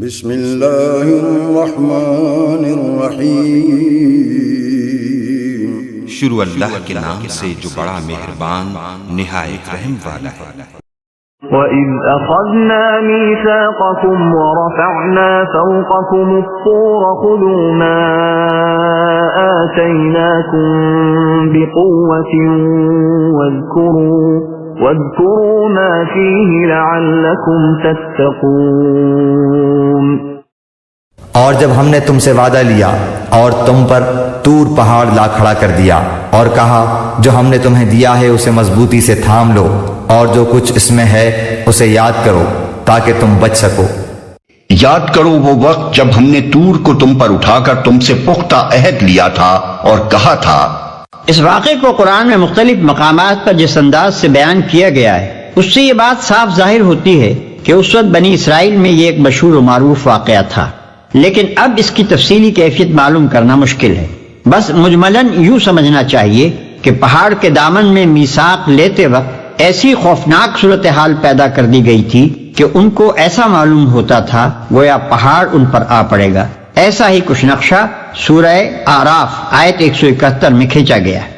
بسم اللہ الرحمن الرحیم، شروع اللہ کے نام سے جو بڑا مہربان نہایت رحم والا ہے۔ وَإِذْ أَخَذْنَا مِيثَاقَكُمْ وَرَفَعْنَا فَوْقَكُمُ الطُّورَ خُذُوا مَا آتَيْنَاكُمْ بِقُوَّةٍ وَاذْكُرُوا مَا فِيهِ لَعَلَّكُمْ تَتَّقُونَ۔ اور جب ہم نے تم سے وعدہ لیا اور تم پر طور پہاڑ لا کھڑا کر دیا اور کہا جو ہم نے تمہیں دیا ہے اسے مضبوطی سے تھام لو اور جو کچھ اس میں ہے اسے یاد کرو تاکہ تم بچ سکو۔ یاد کرو وہ وقت جب ہم نے طور کو تم پر اٹھا کر تم سے پختہ عہد لیا تھا اور کہا تھا۔ اس واقعے کو قرآن میں مختلف مقامات پر جس انداز سے بیان کیا گیا ہے اس سے یہ بات صاف ظاہر ہوتی ہے کہ اس وقت بنی اسرائیل میں یہ ایک مشہور و معروف واقعہ تھا، لیکن اب اس کی تفصیلی کیفیت معلوم کرنا مشکل ہے۔ بس مجملاً یوں سمجھنا چاہیے کہ پہاڑ کے دامن میں میثاق لیتے وقت ایسی خوفناک صورتحال پیدا کر دی گئی تھی کہ ان کو ایسا معلوم ہوتا تھا گویا پہاڑ ان پر آ پڑے گا۔ ایسا ہی کچھ نقشہ سورہ اعراف آیت 171 میں کھینچا گیا ہے۔